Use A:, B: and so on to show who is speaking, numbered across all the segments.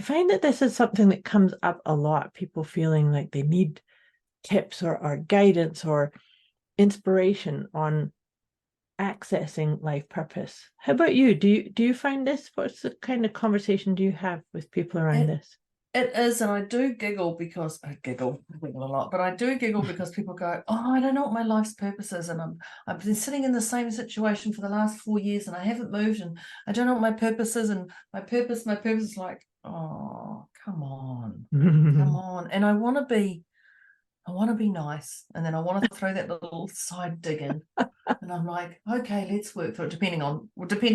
A: find that this is something that comes up a lot. People feeling like they need tips or guidance or inspiration on accessing life purpose. How about you? Do you find this? What's the kind of conversation do you have with people around
B: It
A: this?
B: it is, and I do giggle because I giggle a lot, but I do giggle because people go, "Oh, I don't know what my life's purpose is," and I've been sitting in the same situation for the last 4 years, and I haven't moved, and I don't know what my purpose is, and my purpose is like, oh, come on, and I want to be nice, and then I want to throw that little side dig in. And I'm like, okay, let's work for it, depending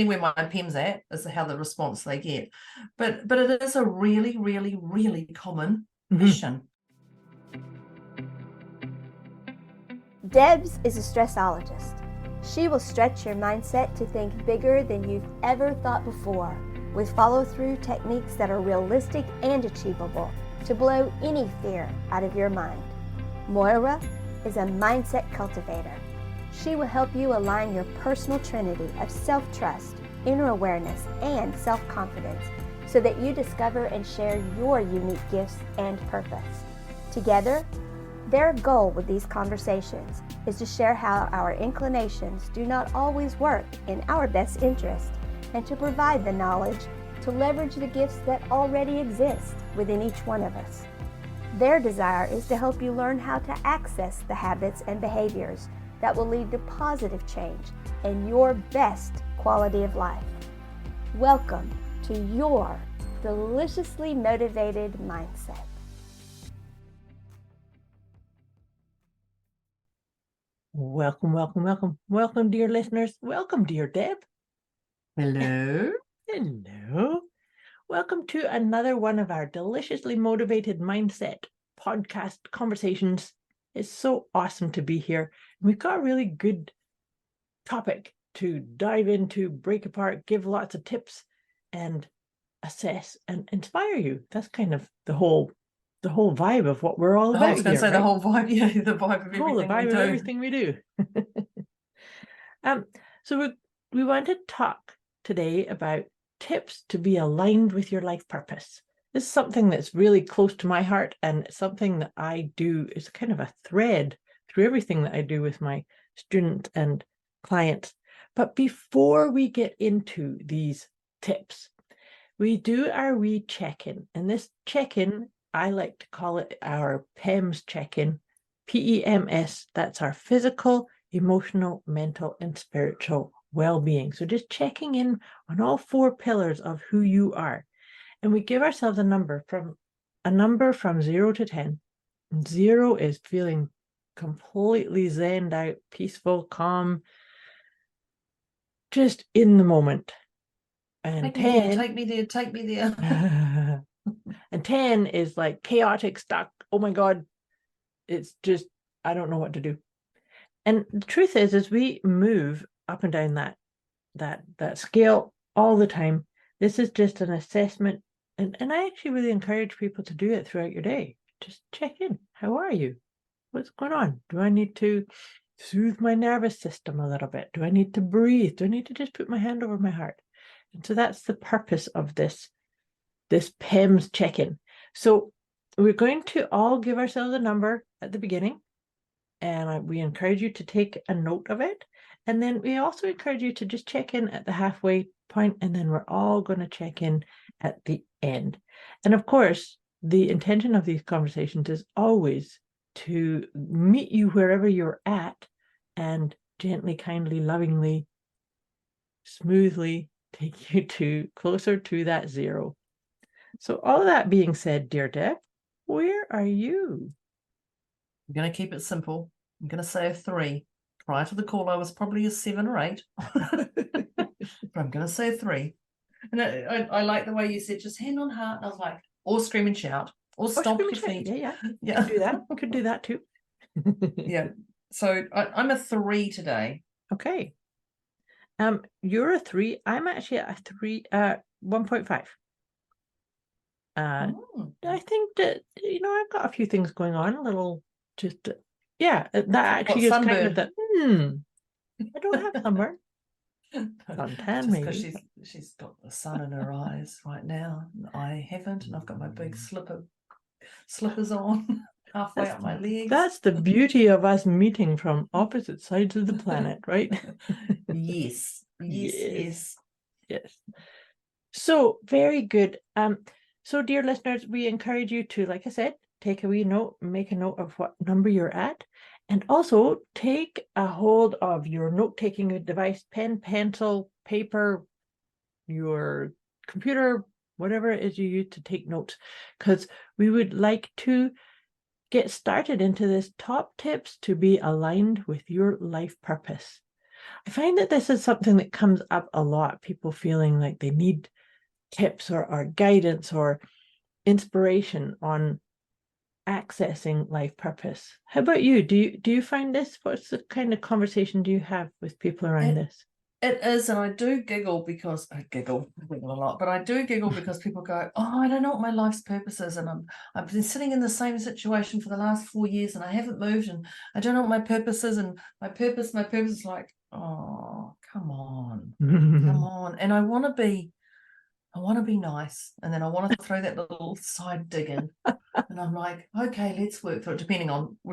B: where my PEM's at, is how the response they get. But it is a really, really, really common question.
C: Debz is a stressologist. She will stretch your mindset to think bigger than you've ever thought before, with follow-through techniques that are realistic and achievable to blow any fear out of your mind. Moira is a mindset cultivator. She will help you align your personal trinity of self-trust, inner awareness, and self-confidence so that you discover and share your unique gifts and purpose. Together, their goal with these conversations is to share how our inclinations do not always work in our best interest and to provide the knowledge to leverage the gifts that already exist within each one of us. Their desire is to help you learn how to access the habits and behaviors that will lead to positive change and your best quality of life. Welcome to your deliciously motivated mindset.
A: Welcome, welcome, welcome. Welcome, dear listeners. Welcome, dear Deb.
B: Hello.
A: Hello. Welcome to another one of our deliciously motivated mindset podcast conversations. It's so awesome to be here. We've got a really good topic to dive into, break apart, give lots of tips, and assess and inspire you. That's kind of the whole vibe of what we're all about.
B: I was going to say, right? The whole vibe, yeah, the vibe of everything
A: the vibe
B: we
A: of
B: do.
A: everything we do. So we want to talk today about tips to be aligned with your life purpose. This is something that's really close to my heart, and it's something that I do. It's kind of a thread through everything that I do with my students and clients. But before we get into these tips, we do our wee check-in. And this check-in, I like to call it our PEMS check-in, PEMS. That's our physical, emotional, mental, and spiritual well-being. So just checking in on all four pillars of who you are. And we give ourselves a number from 0 to 10. 0 is feeling completely zened out, peaceful, calm, just in the moment. And
B: take me there.
A: And 10 is like chaotic, stuck. Oh my God, it's just, I don't know what to do. And the truth is we move up and down that scale all the time. This is just an assessment. And I actually really encourage people to do it throughout your day. Just check in. How are you? What's going on? Do I need to soothe my nervous system a little bit? Do I need to breathe? Do I need to just put my hand over my heart? And so that's the purpose of this PEMS check-in. So we're going to all give ourselves a number at the beginning, and we encourage you to take a note of it. And then we also encourage you to just check in at the halfway point, and then we're all going to check in at the end. And of course, the intention of these conversations is always to meet you wherever you're at and gently, kindly, lovingly, smoothly take you closer to that 0. So all of that being said, dear Deb, where are you?
B: I'm going to keep it simple. I'm going to say a 3. Prior to the call, I was probably a 7 or 8. But I'm going to say a 3. And I like the way you said, just hand on heart. And I was like, or scream and shout, or stomp your feet.
A: Yeah. Could do that. Could do that too.
B: Yeah. So I'm a 3 today.
A: Okay. You're a 3. I'm actually a 3, 1.5. I think that, I've got a few things going on, a little that actually is kind of the, I don't have sunburn. Suntan,
B: Just because
A: maybe.
B: she's got the sun in her eyes right now. I haven't, and I've got my big slippers on halfway up my legs.
A: That's the beauty of us meeting from opposite sides of the planet, right?
B: Yes.
A: Yes. So very good. So dear listeners, we encourage you to, like I said, take a wee note, make a note of what number you're at, and also take a hold of your note-taking device, pen, pencil, paper, your computer, whatever it is you use to take notes, because we would like to get started into this top tips to be aligned with your life purpose. I find that this is something that comes up a lot, people feeling like they need tips or guidance or inspiration on accessing life purpose. How about you? Do you find this? What's the kind of conversation do you have with people around this?
B: It is, and I do giggle because I giggle a lot, but I do giggle because people go, "Oh, I don't know what my life's purpose is," and I've been sitting in the same situation for the last 4 years, and I haven't moved, and I don't know what my purpose is, and my purpose is like, oh, come on, and I want to be nice, and then I want to throw that little side dig in. And I'm like, okay, let's work through it,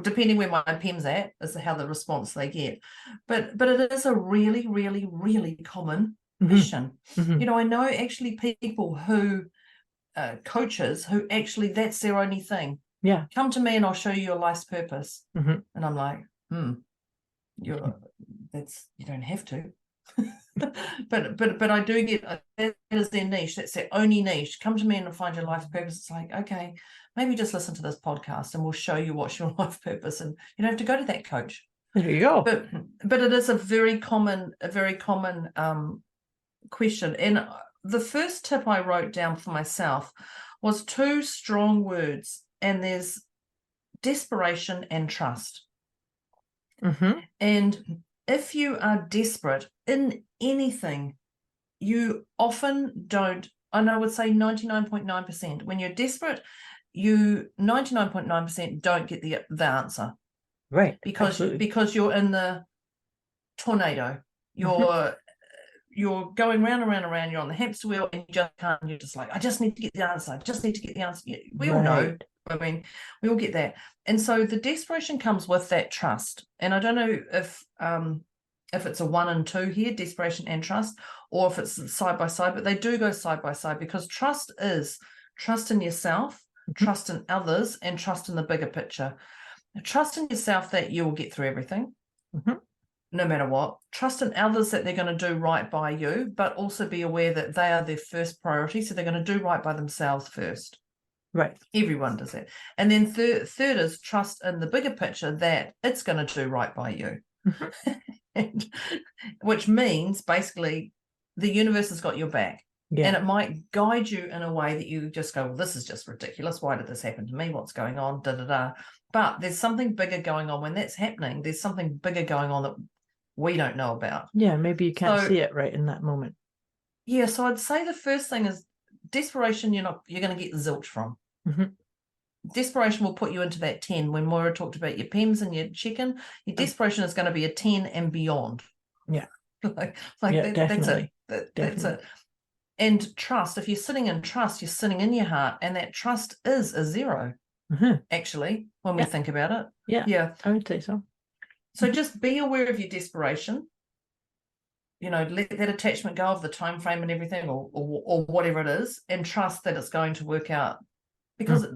B: depending where my pen's at, is how the response they get. But it is a really, really, really common question. You know, I know actually people who, coaches who actually that's their only thing.
A: Yeah.
B: Come to me and I'll show you your life's purpose. And I'm like, you don't have to. but I do get that is their niche. That's their only niche. Come to me and I'll find your life's purpose. It's like, okay, maybe just listen to this podcast and we'll show you what's your life purpose, and you don't have to go to that coach.
A: There you go.
B: But it is a very common question. And the first tip I wrote down for myself was 2 strong words, and there's desperation and trust. And if you are desperate in anything, you often don't, and I would say 99.9%, when you're desperate, you 99.9% don't get the answer.
A: Right.
B: Because you're in the tornado. You're going round and round and round, you're on the hamster wheel, and you just can't, you're just like, I just need to get the answer. We all know. I mean, we all get that. And so the desperation comes with that trust. And I don't know if it's a 1 and 2 here, desperation and trust, or if it's side by side, but they do go side by side, because trust is trust in yourself, trust in others, and trust in the bigger picture. Trust in yourself that you will get through everything, no matter what. Trust in others that they're going to do right by you, but also be aware that they are their first priority, so they're going to do right by themselves first.
A: Right.
B: Everyone does it. And then third is trust in the bigger picture that it's going to do right by you. Which means basically the universe has got your back. And it might guide you in a way that you just go, well, this is just ridiculous. Why did this happen to me? What's going on? But there's something bigger going on. When that's happening, there's something bigger going on that we don't know about.
A: Yeah, maybe you can't see it right in that moment.
B: Yeah, so I'd say the first thing is desperation. You're going to get zilch from. Desperation will put you into that 10. When Moira talked about your pens and your chicken, your desperation is going to be a 10 and beyond.
A: Yeah.
B: Definitely. That's it. And trust, if you're sitting in trust, you're sitting in your heart, and that trust is a 0, actually, when we think about it.
A: Yeah, I would say so.
B: So just be aware of your desperation. You know, let that attachment go of the time frame and everything, or whatever it is, and trust that it's going to work out, because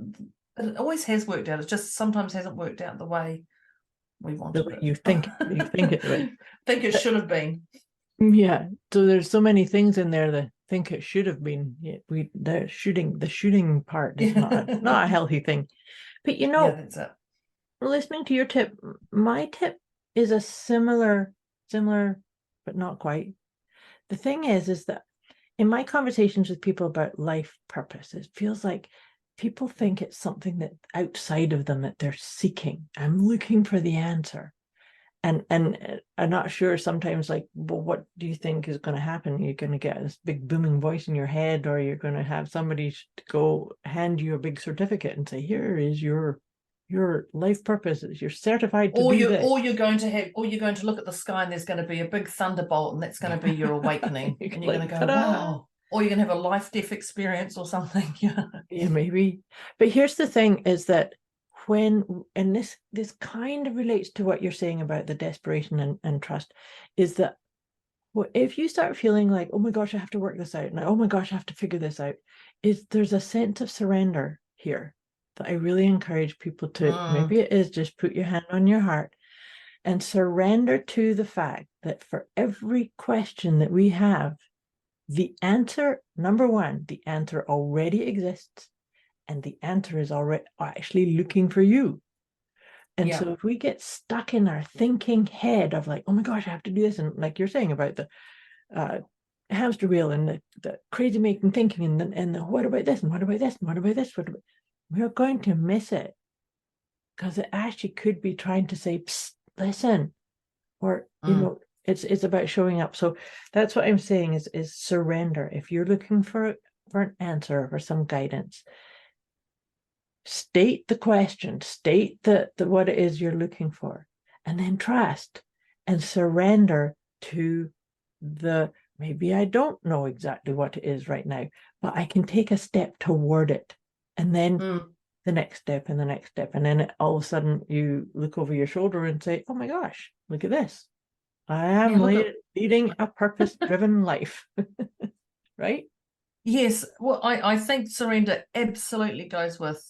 B: it always has worked out. It just sometimes hasn't worked out the way we wanted it.
A: You think it would.
B: Think it should have been.
A: Yeah. So there's so many things in there that think it should have been. The shooting part is not a healthy thing. But
B: that's it.
A: Listening to your tip, my tip is a similar, but not quite. The thing is that in my conversations with people about life purpose, it feels like people think it's something that outside of them that they're seeking. I'm looking for the answer. And I'm not sure sometimes, like, well, what do you think is going to happen? You're going to get this big booming voice in your head, or you're going to have somebody go hand you a big certificate and say, here is your your life purpose is you're certified to be this.
B: Or you're going to look at the sky and there's going to be a big thunderbolt and that's going to be your awakening. And you're going to go, wow. Or you're going to have a life-death experience or something.
A: Yeah, maybe. But here's the thing is that and this kind of relates to what you're saying about the desperation and trust, is that if you start feeling like, oh my gosh, I have to work this out, and oh my gosh, I have to figure this out, there's a sense of surrender here that I really encourage people to, maybe it is just put your hand on your heart and surrender to the fact that for every question that we have, the answer, number one, the answer already exists, and the answer is already actually looking for you. And so if we get stuck in our thinking head of like, oh my gosh, I have to do this, and like you're saying about the hamster wheel and the crazy making thinking and the what about this and what about this and what about this, we're going to miss it, because it actually could be trying to say, psst, listen, or you know, it's about showing up. So that's what I'm saying is surrender. If you're looking for an answer or some guidance, state the question, state the what it is you're looking for, and then trust and surrender to maybe I don't know exactly what it is right now, but I can take a step toward it, and then the next step and the next step, and then all of a sudden you look over your shoulder and say, oh my gosh, look at this, I am leading a purpose-driven life. Right?
B: Yes. Well, I think surrender absolutely goes with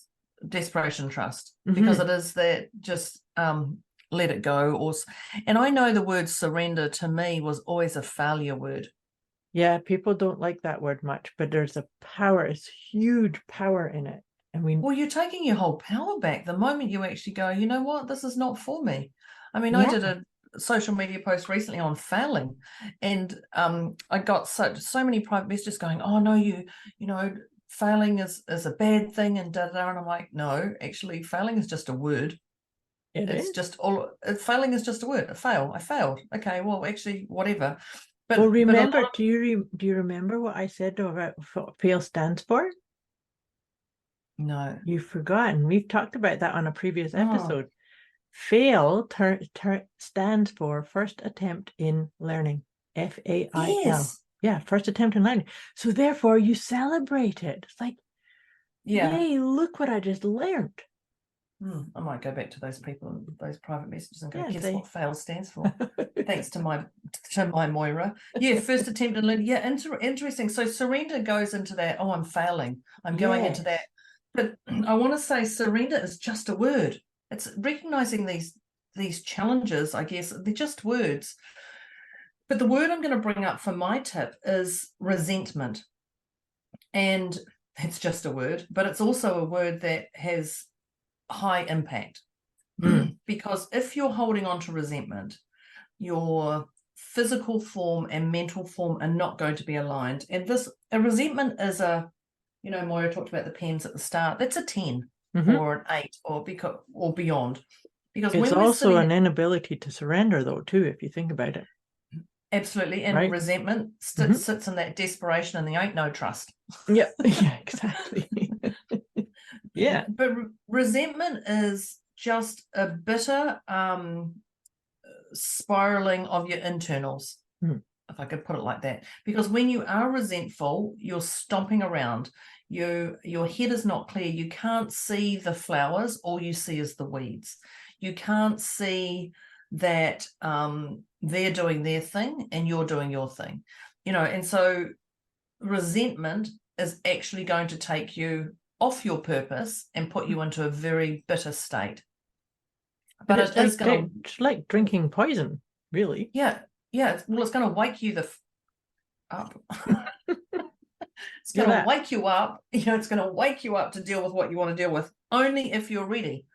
B: desperation trust, because it is that just let it go. And I know the word surrender to me was always a failure word.
A: Yeah, people don't like that word much, but there's it's huge power in it. And
B: you're taking your whole power back the moment you actually go, you know what, this is not for me. I mean, I did a social media post recently on failing, and I got so many private messages going, oh no, you know, failing is a bad thing and and I'm like, no, actually failing is just a word. Failing is just a word. I failed. Okay, well, actually, whatever. But
A: remember, do you remember what I said about what fail stands for?
B: No,
A: you've forgotten. We've talked about that on a previous episode. Fail stands for first attempt in learning. FAIL.
B: Yes.
A: Yeah, first attempt in learning. So therefore you celebrate it. It's like, yay, look what I just learned.
B: I might go back to those people, those private messages, and go, guess what fail stands for? Thanks to my Moira. Yeah, first attempt in learning. Yeah, interesting. So surrender goes into that, oh, I'm failing. I'm going into that. But I want to say surrender is just a word. It's recognizing these challenges, I guess. They're just words. But the word I'm going to bring up for my tip is resentment. And it's just a word, but it's also a word that has high impact. Because if you're holding on to resentment, your physical form and mental form are not going to be aligned. And a resentment is Moira talked about the pens at the start. That's a 10 or an 8 or beyond. Because
A: it's also an inability to surrender, though, too, if you think about it.
B: Absolutely. And resentment sits in that desperation, and there ain't no trust.
A: Yeah, exactly. Yeah.
B: But resentment is just a bitter spiraling of your internals, if I could put it like that. Because when you are resentful, you're stomping around. Your head is not clear. You can't see the flowers. All you see is the weeds. You can't see that they're doing their thing and you're doing your thing. And so resentment is actually going to take you off your purpose and put you into a very bitter state. But
A: it's like drinking poison, really.
B: Yeah. Well, it's going to wake you up. It's going to wake you up. It's going to wake you up to deal with what you want to deal with. Only if you're ready.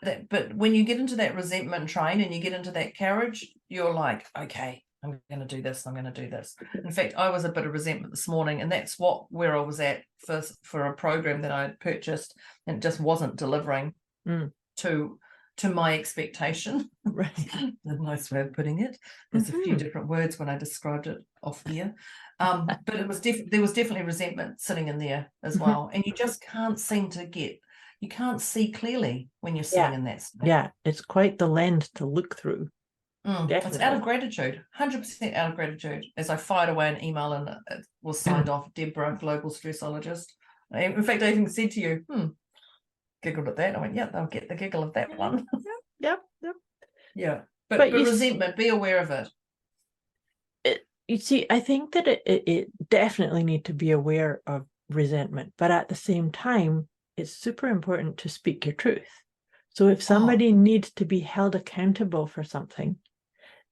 B: But when you get into that resentment train and you get into that carriage, you're like, okay, I'm going to do this. I'm going to do this. In fact, I was a bit of resentment this morning, and that's where I was at for a program that I had purchased, and it just wasn't delivering to my expectation.
A: Right.
B: A nice way of putting it. There's a few different words when I described it off here. But there was definitely resentment sitting in there as well. And you just can't seem to get you can't see clearly when you're sitting in that state.
A: Yeah, it's quite the lens to look through.
B: It's out of gratitude, 100% out of gratitude. As I fired away an email and it was signed off, Debz, global stressologist. In fact, I even said to you, giggled at that. I went, yeah, they'll get the giggle of that one.
A: Yep.
B: Yeah, but resentment, be aware of it.
A: You see, I think that it definitely need to be aware of resentment, but at the same time, it's super important to speak your truth. So if somebody needs to be held accountable for something,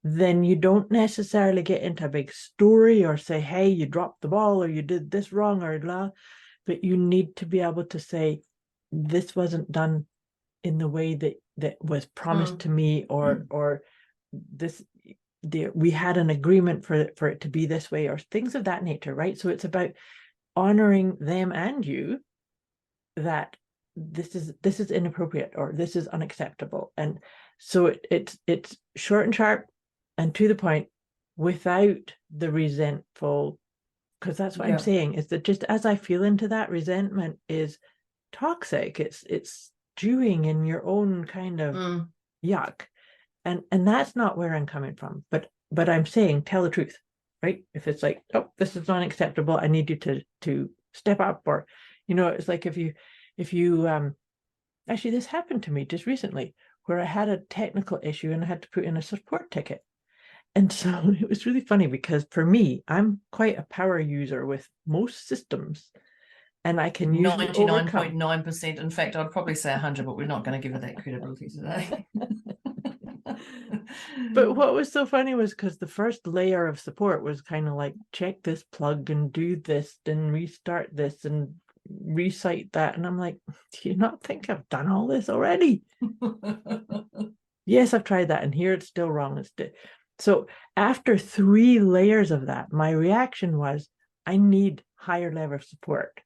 A: then you don't necessarily get into a big story or say, hey, you dropped the ball or you did this wrong or blah, but you need to be able to say, this wasn't done in the way that was promised to me, or we had an agreement for it to be this way, or things of that nature, right? So it's about honoring them and you, that this is inappropriate or this is unacceptable. And so it's short and sharp and to the point, without the resentful, because that's what I'm saying, is that just as I feel into that, resentment is toxic. It's stewing in your own kind of yuck. And that's not where I'm coming from. But I'm saying, tell the truth, right? If it's like, oh, this is unacceptable, I need you to step up, or, it's like if you actually, this happened to me just recently, where I had a technical issue and I had to put in a support ticket. And so it was really funny because for me, I'm quite a power user with most systems, and I can usually
B: 99.9%. In fact, I'd probably say 100, but we're not going to give it that credibility today.
A: But what was so funny was because the first layer of support was kind of like, check this plug and do this and restart this and recite that. And I'm like, do you not think I've done all this already? Yes, I've tried that, and here it's still wrong. So after 3 layers of that, my reaction was, I need higher level of support.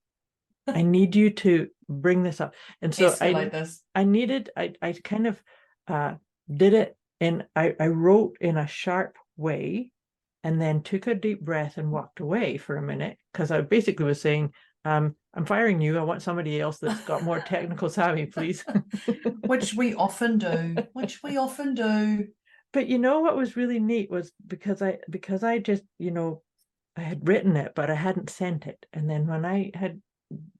A: I need you to bring this up. And so I kind of did it, and I wrote in a sharp way, and then took a deep breath and walked away for a minute, because I basically was saying, I'm firing you. I want somebody else that's got more technical savvy, please.
B: Which we often do.
A: But what was really neat was because I just, I had written it, but I hadn't sent it. And then when I had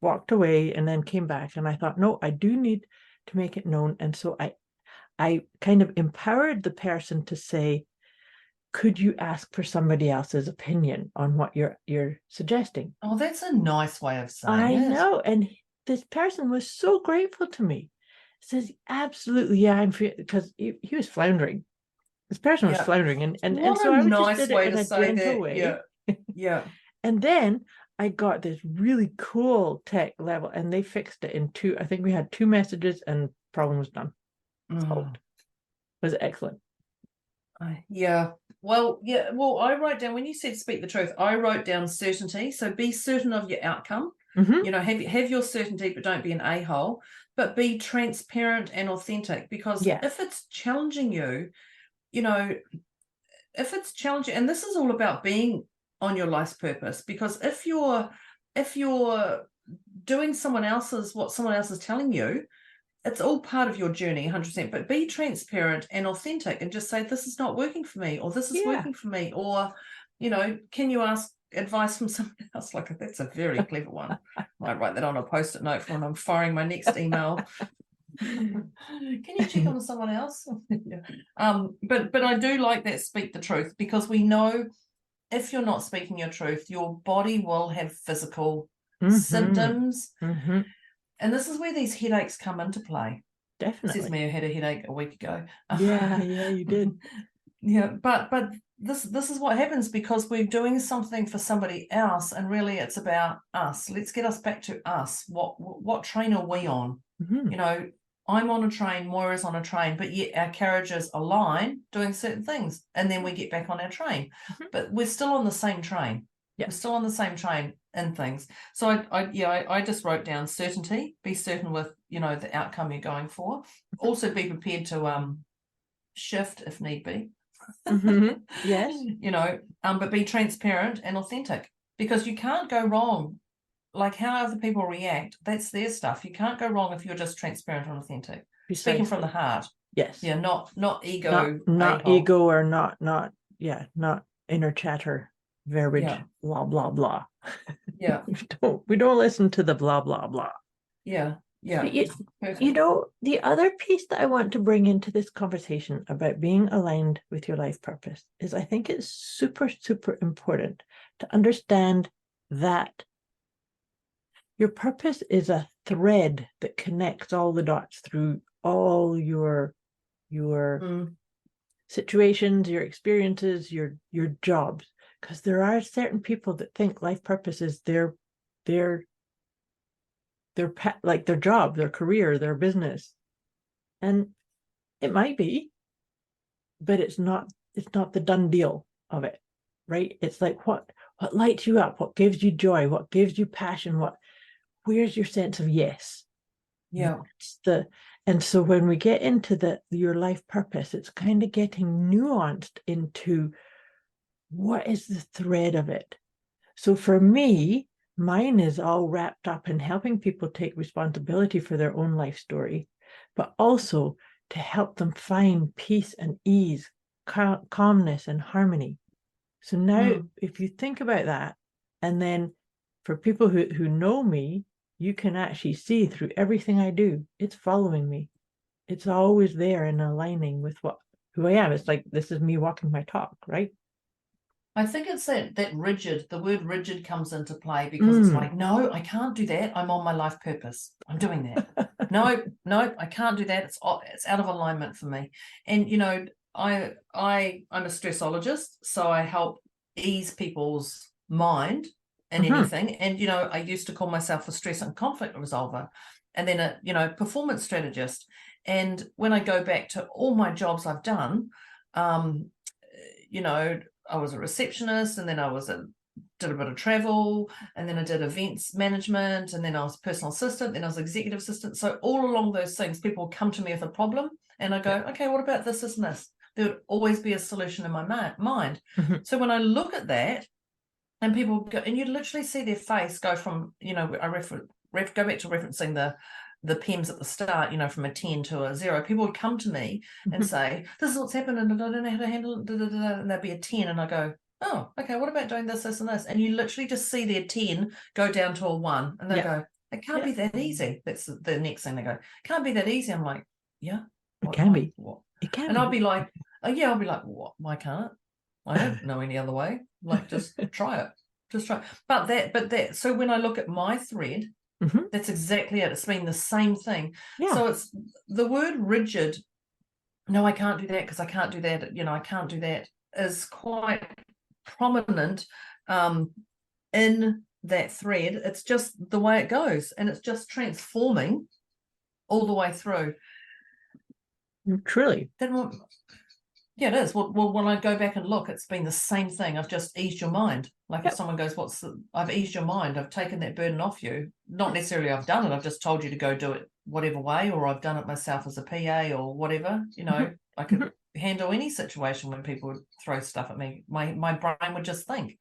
A: walked away and then came back, and I thought, no, I do need to make it known. And so I kind of empowered the person to say, could you ask for somebody else's opinion on what you're suggesting?
B: Oh, that's a nice way of saying
A: it.
B: I
A: know. And this person was so grateful to me. Says, absolutely, yeah, because he was floundering. This person was floundering, and so I
B: nice
A: just did it in a gentle way.
B: Yeah.
A: And then I got this really cool tech level, and they fixed it in 2. I think we had 2 messages, and problem was done. Solved. It was excellent.
B: Well, I wrote down, when you said speak the truth, I wrote down certainty. So be certain of your outcome. Have your certainty, but don't be an a-hole. But be transparent and authentic, because if it's challenging you, if it's challenging, and this is all about being on your life's purpose, because if you're doing what someone else is telling you, it's all part of your journey, 100%. But be transparent and authentic, and just say, this is not working for me, or this is working for me, or can you ask advice from someone else? Like, that's a very clever one. I might write that on a post-it note for when I'm firing my next email. Can you check on someone else? But I do like that, speak the truth, because we know if you're not speaking your truth, your body will have physical symptoms. And this is where these headaches come into play.
A: Definitely.
B: Says me, I had a headache a week ago.
A: Yeah, you did.
B: But this is what happens, because we're doing something for somebody else, and really it's about us. Let's get us back to us. What train are we on? I'm on a train, Moira's on a train, but yet our carriages align doing certain things, and then we get back on our train. But we're still on the same train. We're still on the same train in things. So I just wrote down certainty. Be certain with the outcome you're going for. Also be prepared to shift if need be.
A: Yes.
B: But be transparent and authentic, because you can't go wrong like how other people react, that's their stuff. You can't go wrong if you're just transparent and authentic.
A: Precisely.
B: Speaking from the heart.
A: Yes.
B: Yeah, not ego.
A: Not
B: a-hole.
A: ego, or not inner chatter, verbiage,
B: Yeah.
A: blah, blah, blah.
B: Yeah.
A: we don't listen to the blah, blah, blah.
B: Yeah. Yeah.
A: But you know, the other piece that I want to bring into this conversation about being aligned with your life purpose is I think it's super, super important to understand that your purpose is a thread that connects all the dots through all your situations, your experiences, your jobs. Because there are certain people that think life purpose is their like their job, their career, their business. And it might be, but it's not the done deal of it, right? It's like what lights you up, what gives you joy, what gives you passion, where's your sense of yes?
B: Yeah.
A: And so when we get into your life purpose, it's kind of getting nuanced into what is the thread of it. So for me, mine is all wrapped up in helping people take responsibility for their own life story, but also to help them find peace and ease, calmness and harmony. So now, if you think about that, and then for people who know me, you can actually see through everything I do, it's following me. It's always there and aligning with who I am. It's like, this is me walking my talk, right?
B: I think it's that rigid, the word rigid comes into play because it's like, no, I can't do that. I'm on my life purpose. I'm doing that. No, I can't do that. It's out of alignment for me. And, you know, I'm a stressologist, so I help ease people's mind and anything. And, you know, I used to call myself a stress and conflict resolver, and then a performance strategist. And when I go back to all my jobs I've done, you know, I was a receptionist, and then I did a bit of travel, and then I did events management, and then I was personal assistant, then I was executive assistant. So all along those things, people would come to me with a problem, and I go, okay, what about this, and this? There would always be a solution in my mind. So when I look at that, and people go, and you literally see their face go from, you know, I go back to referencing the PEMS at the start, you know, from a 10 to a 0, people would come to me and say, this is what's happened, and I don't know how to handle it, and there'd be a 10, and I go, oh, okay, what about doing this, this, and this? And you literally just see their 10 go down to a 1, and they go, it can't be that easy. That's the next thing they go, can't be that easy. I'm like, yeah,
A: it can be.
B: What?
A: It can.
B: And I'll be like, oh yeah, I'll be like, what? Why can't it? I don't know any other way. Like, just try it. Just try. But that. So when I look at my thread, that's exactly it. It's been the same thing.
A: Yeah.
B: So it's the word rigid. No, I can't do that because I can't do that. You know, I can't do that is quite prominent in that thread. It's just the way it goes, and it's just transforming all the way through.
A: Truly.
B: Yeah, it is. Well, when I go back and look, it's been the same thing. I've just eased your mind. Like if someone goes, I've eased your mind. I've taken that burden off you. Not necessarily I've done it. I've just told you to go do it whatever way, or I've done it myself as a PA or whatever. You know, I could handle any situation when people would throw stuff at me. My brain would just think.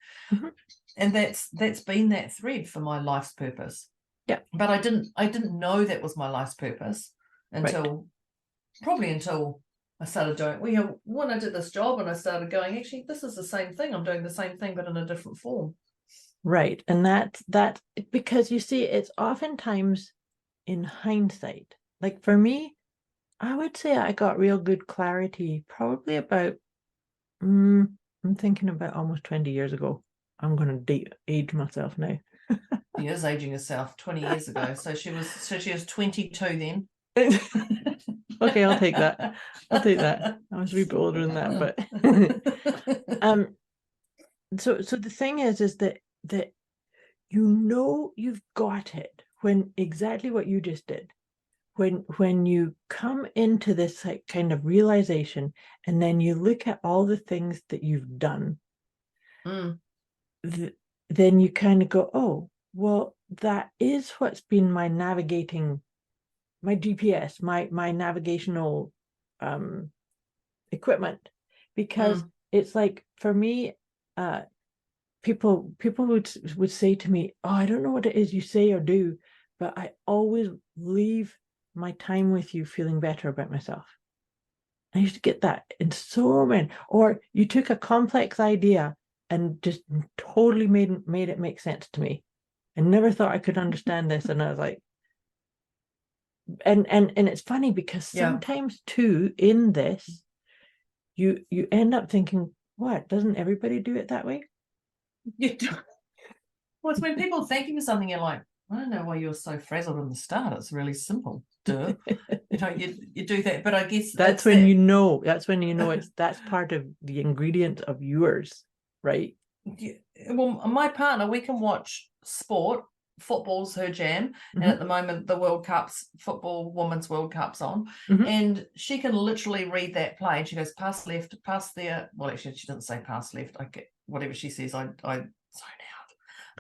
B: And that's been that thread for my life's purpose.
A: Yeah.
B: But I didn't know that was my life's purpose until I started doing, when I did this job and I started going, actually, this is the same thing. I'm doing the same thing, but in a different form.
A: Right. And that because you see, it's oftentimes in hindsight. Like for me, I would say I got real good clarity probably about, I'm thinking about almost 20 years ago. I'm going to age myself now.
B: She is aging herself 20 years ago. So she was 22 then.
A: Okay, I'll take that. I was a wee bit older than that, but so the thing is that you know you've got it when exactly what you just did. When you come into this like kind of realization, and then you look at all the things that you've done, then you kind of go, oh, well, that is what's been my navigating, my GPS, my navigational equipment, because it's like for me, people would say to me, oh, I don't know what it is you say or do, but I always leave my time with you feeling better about myself. I used to get that in so many. Or you took a complex idea and just totally made it make sense to me. I never thought I could understand this. And I was like, and it's funny because sometimes too in this, you end up thinking, what, doesn't everybody do it that way?
B: You do. Well, it's when people thank you for something, you're like, I don't know why you're so frazzled in the start. It's really simple. Duh. You do that, but I guess
A: that's when you know that's part of the ingredient of yours, right?
B: Yeah. Well, my partner, we can watch sport. Football's her jam, and at the moment the World Cup's football, Women's World Cup's on, and she can literally read that play. And she goes pass left, pass there. Well, actually, she doesn't say pass left. I get whatever she says. I zone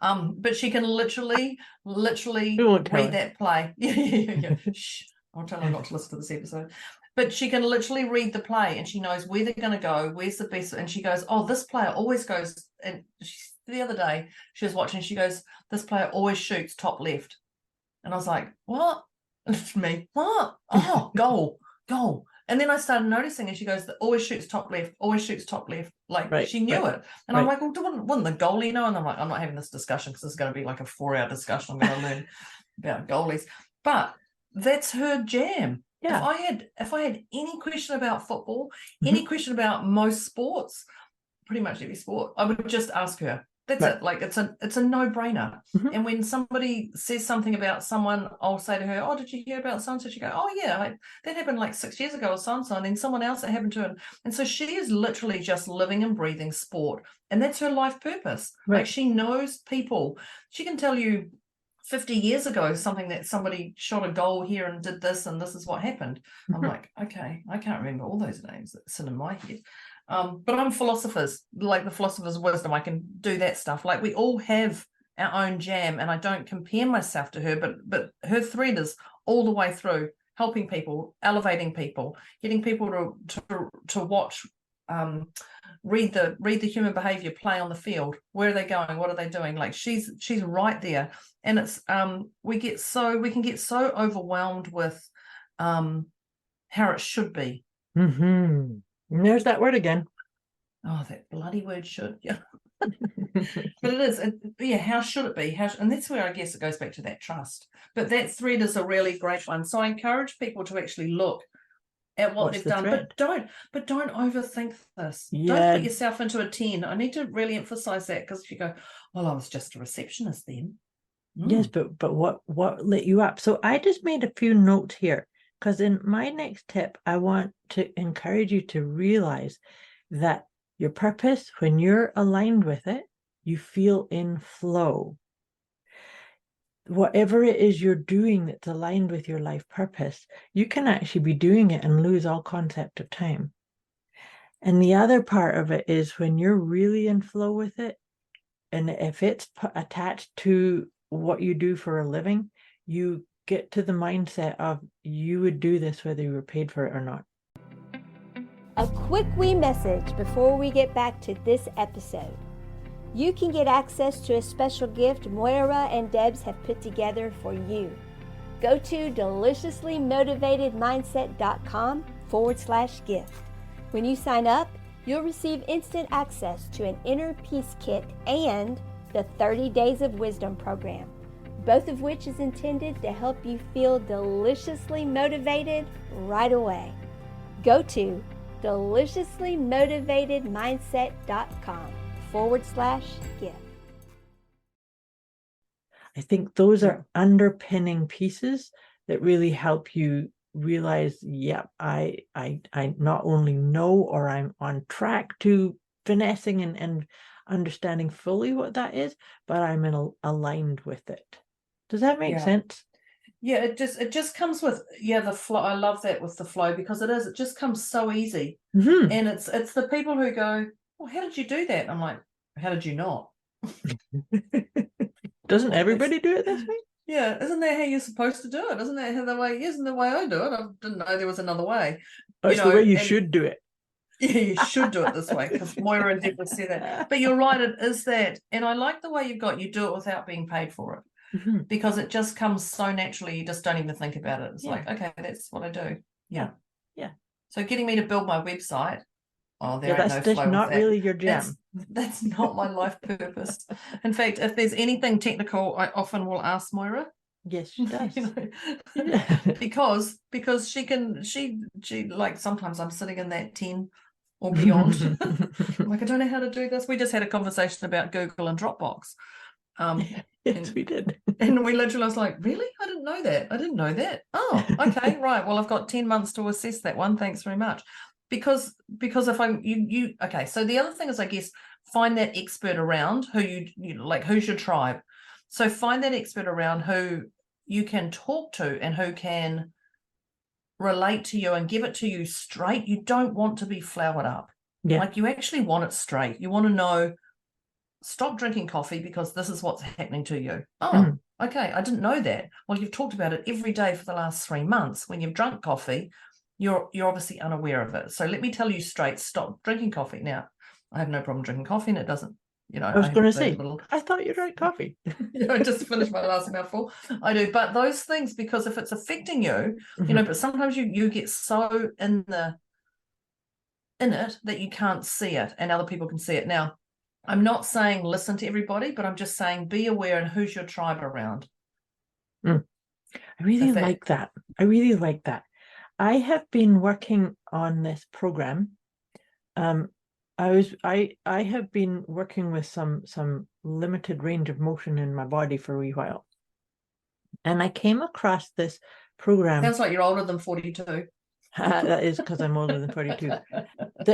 B: out. But she can literally read that play. Yeah. Shh. I'll tell her not to listen to this episode. But she can literally read the play, and she knows where they're going to go, where's the best. And she goes, oh, this player always goes. And the other day she was watching, she goes, this player always shoots top left. And I was like, what? Me, what? Oh, goal. And then I started noticing, and she goes, always shoots top left. Like she knew it. And I'm like, well, wouldn't the goalie know? And I'm like, I'm not having this discussion because this is going to be like a 4-hour discussion. I'm going to learn about goalies. But that's her jam. Yeah. If I had any question about football, any question about most sports, pretty much every sport, I would just ask her. That's it. Like it's a no-brainer. And when somebody says something about someone, I'll say to her, oh, did you hear about so-and-so? She go, oh yeah, that happened like 6 years ago or so-and-so, and then someone else that happened to her. And so she is literally just living and breathing sport. And that's her life purpose. Like she knows people. She can tell you 50 years ago something that somebody shot a goal here and did this, and this is what happened. I'm like, okay, I can't remember all those names that sit in my head. But I'm philosophers, like the philosopher's wisdom. I can do that stuff. Like we all have our own jam, and I don't compare myself to her, but her thread is all the way through, helping people, elevating people, getting people to watch, read the human behavior play on the field. Where are they going? What are they doing? Like she's right there. And it's we can get so overwhelmed with how it should be.
A: There's that word again.
B: Oh, that bloody word should. Yeah. But it is. How should it be? And that's where I guess it goes back to that trust. But that thread is a really great one. So I encourage people to actually look at what they've done. Thread? But don't overthink this. Yeah. Don't put yourself into a 10. I need to really emphasize that, because if you go, well, I was just a receptionist then.
A: Yes, but what lit you up? So I just made a few notes here, because in my next tip, I want to encourage you to realize that your purpose, when you're aligned with it, you feel in flow. Whatever it is you're doing that's aligned with your life purpose, you can actually be doing it and lose all concept of time. And the other part of it is when you're really in flow with it, and if it's attached to what you do for a living, you get to the mindset of you would do this whether you were paid for it or not.
C: A quick wee message before we get back to this episode. You can get access to a special gift Moira and Debz have put together for you. Go to deliciouslymotivatedmindset.com/gift. When you sign up, you'll receive instant access to an inner peace kit and the 30 Days of Wisdom program, both of which is intended to help you feel deliciously motivated right away. Go to deliciouslymotivatedmindset.com/gift.
A: I think those are underpinning pieces that really help you realize, I not only know, or I'm on track to finessing and understanding fully what that is, but I'm aligned with it. Does that make sense?
B: Yeah, it just comes with the flow. I love that with the flow, because it just comes so easy. And it's the people who go, well, how did you do that? I'm like, how did you not?
A: Doesn't everybody do it this way?
B: Yeah, isn't that how you're supposed to do it? Isn't that the way I do it? I didn't know there was another way.
A: It's the way you should do it.
B: Yeah, you should do it this way, because Moira and Debz say that. But you're right, it is that. And I like the way you do it without being paid for it, because it just comes so naturally. You just don't even think about it. It's like, okay, that's what I do. Yeah. So getting me to build my website, there ain't
A: that's
B: no
A: just
B: flow
A: not
B: with that.
A: really your jam.
B: That's not my life purpose. In fact, if there's anything technical, I often will ask Moira.
A: Yes, she does.
B: because she like, sometimes I'm sitting in that 10 or beyond. Like, I don't know how to do this. We just had a conversation about Google and Dropbox.
A: Yes, we did.
B: And we literally was like, really? I didn't know that. Oh, okay, right. Well, I've got 10 months to assess that one. Thanks very much. Because if I'm you okay, so the other thing is, I guess, find that expert around who you like, who's your tribe. So find that expert around who you can talk to and who can relate to you and give it to you straight. You don't want to be flowered up. Like, you actually want it straight. You want to know, stop drinking coffee because this is what's happening to you. Okay, I didn't know that. Well, you've talked about it every day for the last 3 months. When you've drunk coffee, you're obviously unaware of it. So let me tell you straight, stop drinking coffee. Now, I have no problem drinking coffee, and it doesn't,
A: I was going to say, I thought you drank coffee.
B: I just finished my last mouthful. I do. But those things, because if it's affecting you, but sometimes you get so in it that you can't see it, and other people can see it. Now, I'm not saying listen to everybody, but I'm just saying be aware and who's your tribe around.
A: I really like that. I have been working on this program. I have been working with some limited range of motion in my body for a wee while, and I came across this program.
B: Sounds like you're older than 42.
A: That is because I'm older than 42.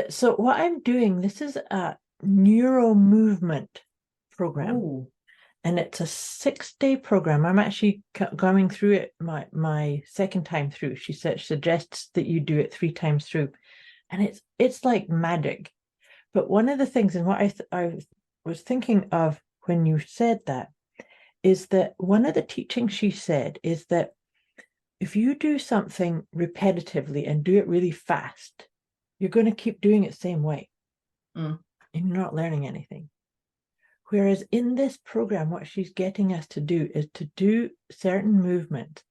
A: So what I'm doing, this is a neuro movement program.
B: Ooh.
A: And it's a 6-day program. I'm actually going through it my second time through. She suggests that you do it 3 times through, and it's like magic. But one of the things, and what I was thinking of when you said that, is that one of the teachings she said is that if you do something repetitively and do it really fast, you're going to keep doing it the same way, and you're not learning anything. Whereas in this program, what she's getting us to do is to do certain movements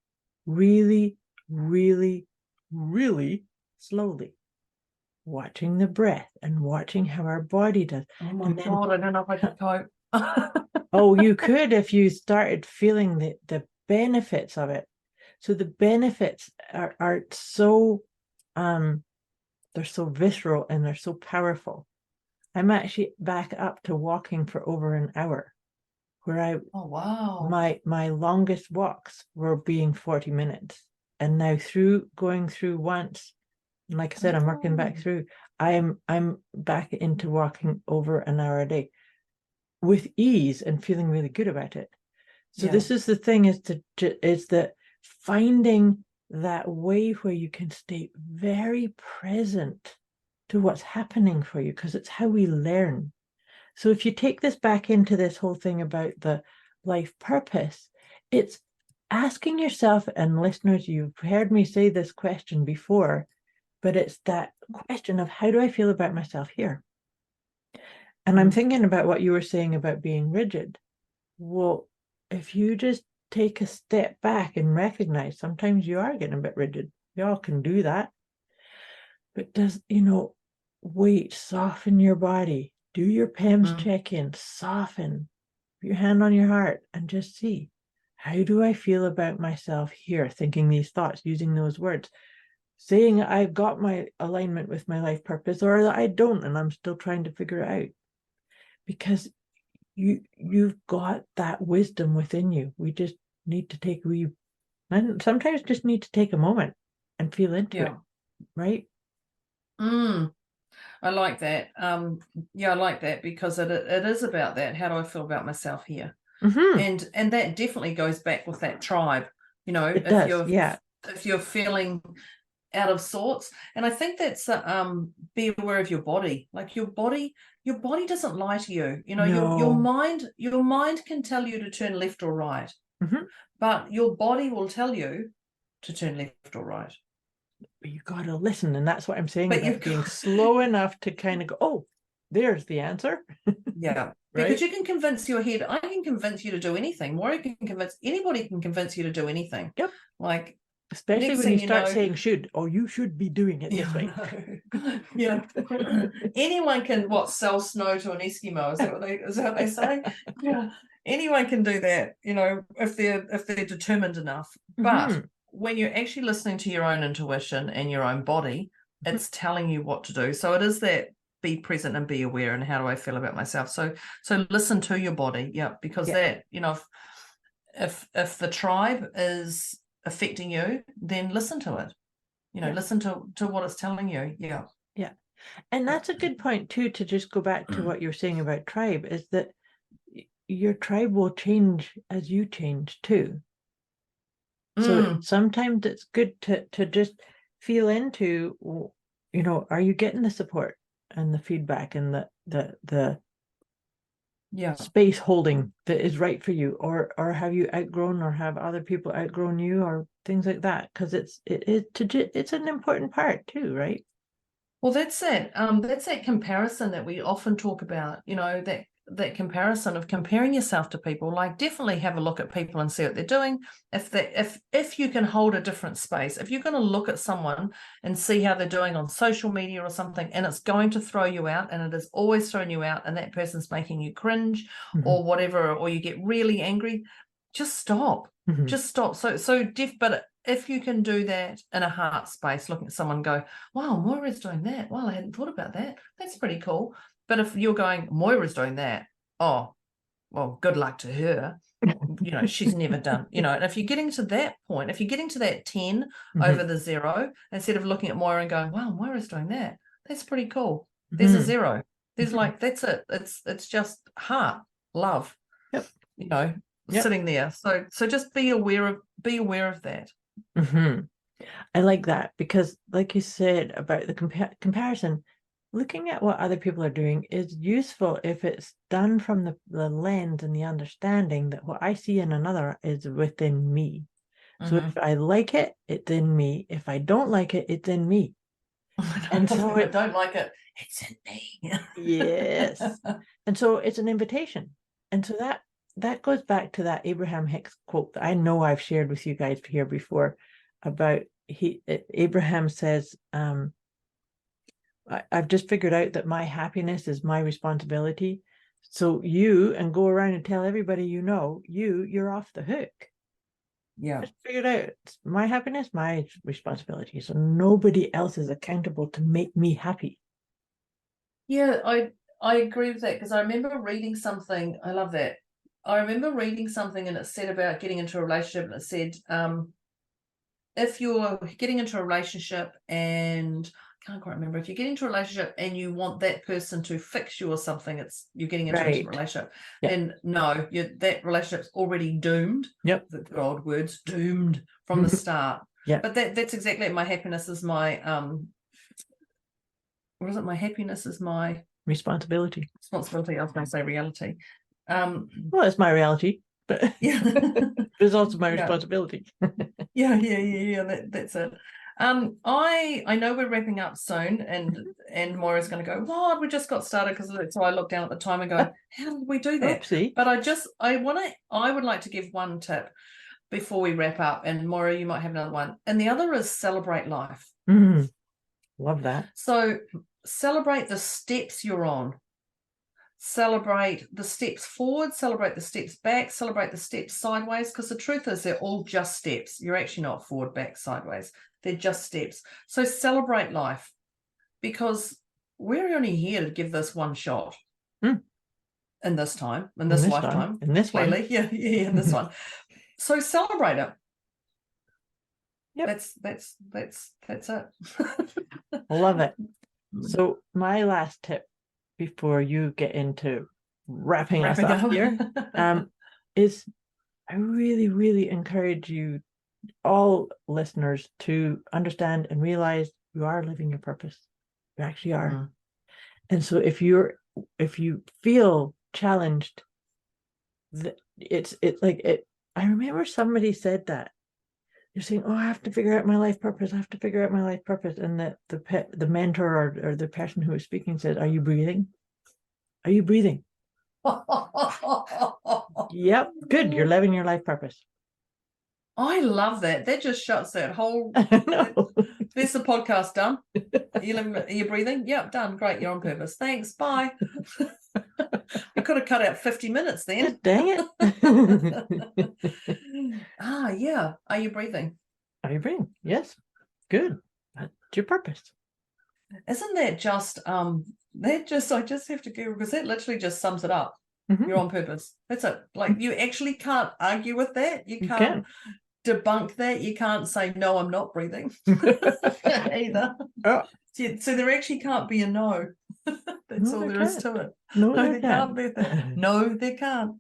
A: really, really, really slowly, watching the breath and watching how our body does.
B: Oh my God, I don't know if I could cope.
A: Oh, you could if you started feeling the benefits of it. So the benefits are so, they're so visceral and they're so powerful. I'm actually back up to walking for over an hour, where
B: oh wow,
A: my longest walks were being 40 minutes, and now going through once, and like I said, I'm working back through. I'm back into walking over an hour a day with ease and feeling really good about it. So this is the thing, is that finding that way where you can stay very present to what's happening for you, because it's how we learn. So if you take this back into this whole thing about the life purpose, it's asking yourself, and listeners, you've heard me say this question before, but it's that question of, how do I feel about myself here? And I'm thinking about what you were saying about being rigid. Well, if you just take a step back and recognize sometimes you are getting a bit rigid, we all can do that. But wait, soften your body, do your PEMS check-in, soften, put your hand on your heart, and just see, how do I feel about myself here, thinking these thoughts, using those words, saying I've got my alignment with my life purpose, or that I don't, and I'm still trying to figure it out. Because you've got that wisdom within you. We just need to and sometimes just need to take a moment and feel into it, right?
B: I like that. I like that, because it is about that. How do I feel about myself here? And that definitely goes back with that tribe. If you're feeling out of sorts, and I think that's be aware of your body. Like, your body doesn't lie to you. Your mind can tell you to turn left or right, but your body will tell you to turn left or right.
A: you got to listen. And that's what I'm saying
B: But
A: about
B: you've
A: being
B: got-
A: slow enough to kind of go, oh, there's the answer.
B: Yeah,
A: Right?
B: because you can convince your head. I can convince you to do anything. Moira can convince anybody. Can convince you to do anything.
A: Yep.
B: Like,
A: Especially
B: next
A: when
B: thing
A: you
B: you
A: start
B: know-
A: saying should, or you should be doing it this way.
B: Yeah. Anyone can sell snow to an Eskimo. Is that what they say? Yeah. Anyone can do that, if they're determined enough. But
A: Mhm.
B: when you're actually listening to your own intuition and your own body,
A: Mhm.
B: it's telling you what to do. So it is that be present and be aware, and how do I feel about myself. So listen to your body. Yeah, because that, if the tribe is affecting you, then listen to it. Listen to what it's telling you. Yeah.
A: Yeah. And that's a good point too, to just go back to what you're saying about tribe, is that your tribe will change as you change too. So sometimes it's good to just feel into, are you getting the support and the feedback and the space holding that is right for you, or have you outgrown, or have other people outgrown you, or things like that? Because it's an important part too, right?
B: Well, that's that comparison that we often talk about, that comparison of comparing yourself to people. Like, definitely have a look at people and see what they're doing. If you can hold a different space, if you're going to look at someone and see how they're doing on social media or something, and it's going to throw you out, and it has always thrown you out, and that person's making you cringe or whatever, or you get really angry, just stop. Just stop. But if you can do that in a heart space, looking at someone, go, wow, Moira's doing that. Well, I hadn't thought about that. That's pretty cool. But if you're going, Moira's doing that, oh, well, good luck to her. She's never done, and if you're getting to that point, if you're getting to that 10 over the 0, instead of looking at Moira and going, wow, Moira's doing that, that's pretty cool. There's a 0. There's that's it. It's just heart, love, sitting there. So just be aware of that.
A: I like that, because like you said about the comparison, looking at what other people are doing is useful if it's done from the lens and the understanding that what I see in another is within me. So if I like it, it's in me. If I don't like it, it's in me.
B: And so I don't like it, it's in me.
A: Yes. And so it's an invitation. And so that goes back to that Abraham Hicks quote that I know I've shared with you guys here before, about Abraham says, I've just figured out that my happiness is my responsibility. So and go around and tell everybody you're off the hook.
B: Yeah.
A: Just figured out it's my happiness, my responsibility. So nobody else is accountable to make me happy.
B: Yeah, I agree with that, because I remember reading something. I love that. I remember reading something, and it said about getting into a relationship, and it said, if you're getting into a relationship, and I can't quite remember, if you're getting into a relationship and you want that person to fix you or something, you're getting into a relationship. And no, that relationship's already doomed.
A: Yep.
B: The good old words, doomed from the start.
A: Yeah.
B: But that's exactly it. My happiness is my what is it? My happiness is my
A: responsibility.
B: I was going to say reality.
A: Well, it's my reality, but
B: yeah,
A: it's also my responsibility.
B: Yeah. That's it. I know we're wrapping up soon, and Moira's going to go, what? We just got started, because so I look down at the time and go, how did we do that?
A: Oopsie.
B: But I would like to give one tip before we wrap up, and Moira, you might have another one. And the other is celebrate life.
A: Love that.
B: So celebrate the steps you're on. Celebrate the steps forward, celebrate the steps back, celebrate the steps sideways, because the truth is they're all just steps. You're actually not forward, back, sideways. They're just steps. So celebrate life, because we're only here to give this one shot in this time, in this lifetime.
A: In this
B: clearly.
A: one.
B: Yeah, in this one. So celebrate it.
A: Yep.
B: That's it.
A: Love it. So my last tip before you get into wrapping us up here is I really, really encourage you, all listeners, to understand and realize you are living your purpose. You actually are. And so if you feel challenged, it's like it. I remember somebody said that you're saying, oh, I have to figure out my life purpose. I have to figure out my life purpose. And that the mentor or the person who is speaking says, are you breathing? Are you breathing? Yep. Good. You're living your life purpose.
B: I love that. That just shuts that whole.
A: No.
B: There's the podcast done. Are you breathing? Yep, done. Great. You're on purpose. Thanks. Bye. You could have cut out 50 minutes then.
A: Dang it.
B: Yeah. Are you breathing?
A: Are you breathing? Yes. Good. That's your purpose.
B: Isn't that just I just have to Google because that literally just sums it up.
A: Mhm.
B: You're on purpose. That's it. Like you actually can't argue with that. You can't
A: can.
B: debunk that. You can't say no, I'm not breathing either.
A: Oh.
B: So there actually can't be a no. That's
A: No,
B: all there is to it.
A: No,
B: No,
A: there
B: there can't be that. No, there can't.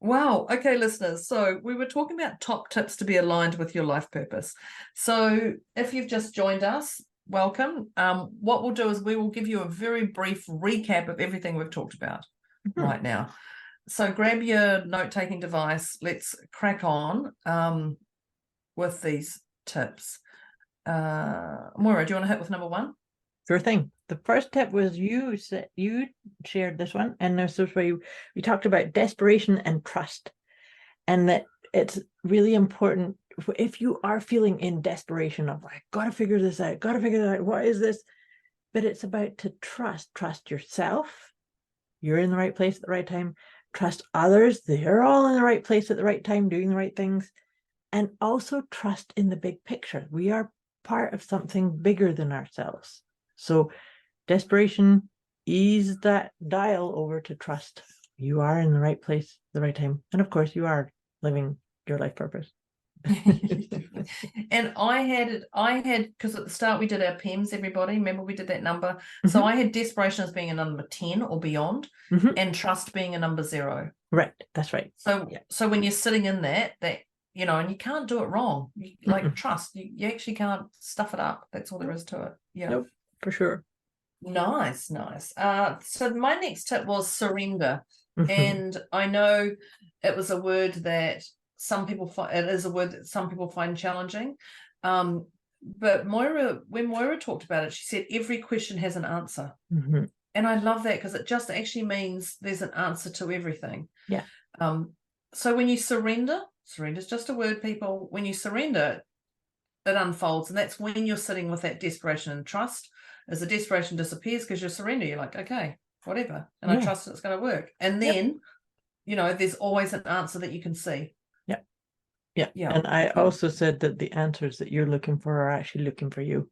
B: Wow. Okay, listeners. So we were talking about top tips to be aligned with your life purpose. So if you've just joined us, welcome. What we'll do is we will give you a very brief recap of everything we've talked about right now. So grab your note-taking device. Let's crack on with these tips. Moira, do you want to hit with number one?
A: Sure thing. The first tip was you shared this one, and this is where we talked about desperation and trust, and that it's really important if you are feeling in desperation of like, gotta figure this out, what is this? But it's about to trust yourself. You're in the right place at the right time. Trust others. They're all in the right place at the right time, doing the right things. And also trust in the big picture. We are part of something bigger than ourselves. So desperation, ease that dial over to trust. You are in the right place at the right time. And of course, you are living your life purpose.
B: And I had because at the start we did our PEMS, everybody remember we did that number. So I had desperation as being a number 10 or beyond, and trust being a number 0.
A: Right, that's right.
B: So so when you're sitting in that you know, and you can't do it wrong, like trust, you actually can't stuff it up. That's all there is to it. Yeah.
A: Nope, for sure.
B: Nice. So my next tip was surrender. And I know it was a word that some people find challenging. But when Moira talked about it, she said every question has an answer. And I love that because it just actually means there's an answer to everything.
A: Yeah.
B: So when you surrender is just a word, people. When you surrender, it unfolds, and that's when you're sitting with that desperation and trust. As the desperation disappears because you surrender, you're like, okay, whatever, and I trust it's going to work. And then, you know, there's always an answer that you can see. Yeah.
A: And I also said that the answers that you're looking for are actually looking for you.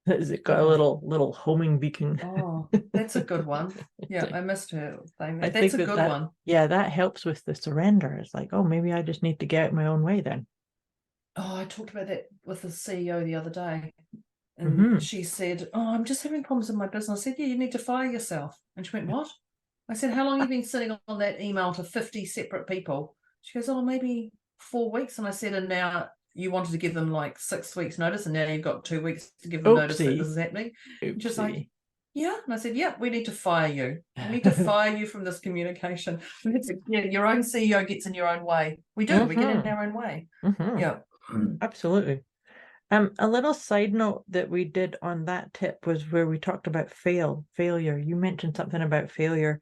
A: Has it got a little homing beacon?
B: Oh, that's a good one. Yeah, I missed her saying that.
A: That's
B: a good one.
A: Yeah, that helps with the surrender. It's like, oh, maybe I just need to get out my own way then.
B: Oh, I talked about that with the CEO the other day. And she said, oh, I'm just having problems in my business. I said, yeah, you need to fire yourself. And she went, what? I said, how long have you been sitting on that email to 50 separate people? She goes, oh, maybe 4 weeks. And I said, and now you wanted to give them like 6 weeks notice, and now you've got 2 weeks to give them notice that this is happening. Just like, yeah. And I said, yeah, we need to fire you. We need to fire you from this communication. Your own CEO gets in your own way. We do. We get in our own way. Yeah.
A: Absolutely. A little side note that we did on that tip was where we talked about failure. You mentioned something about failure,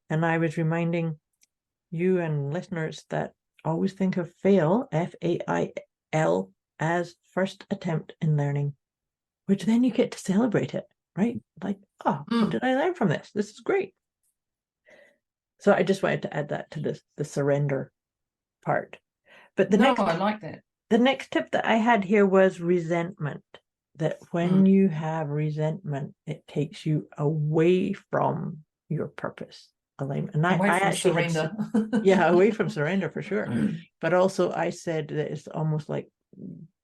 A: and I was reminding you and listeners that always think of fail, F-A-I-L, as first attempt in learning, which then you get to celebrate it, right? Like, oh, what did I learn from this? This is great. So I just wanted to add that to the surrender part. But
B: I like that.
A: The next tip that I had here was resentment. That when you have resentment, it takes you away from your purpose alignment. And I actually surrender. Away from surrender for sure. But also I said that it's almost like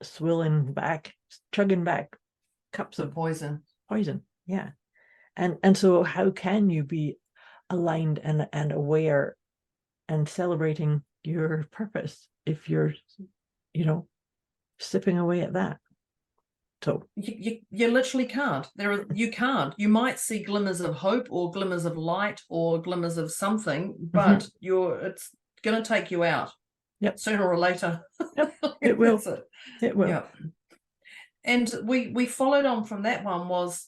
A: chugging back cups of poison. Yeah. And so how can you be aligned and aware and celebrating your purpose if you're, you know, sipping away at that? So
B: you literally can't. You can't. You might see glimmers of hope or glimmers of light or glimmers of something, but it's going to take you out.
A: Yep.
B: Sooner or later.
A: Yep. It will.
B: That's it.
A: It will.
B: Yeah. And we followed on from that one was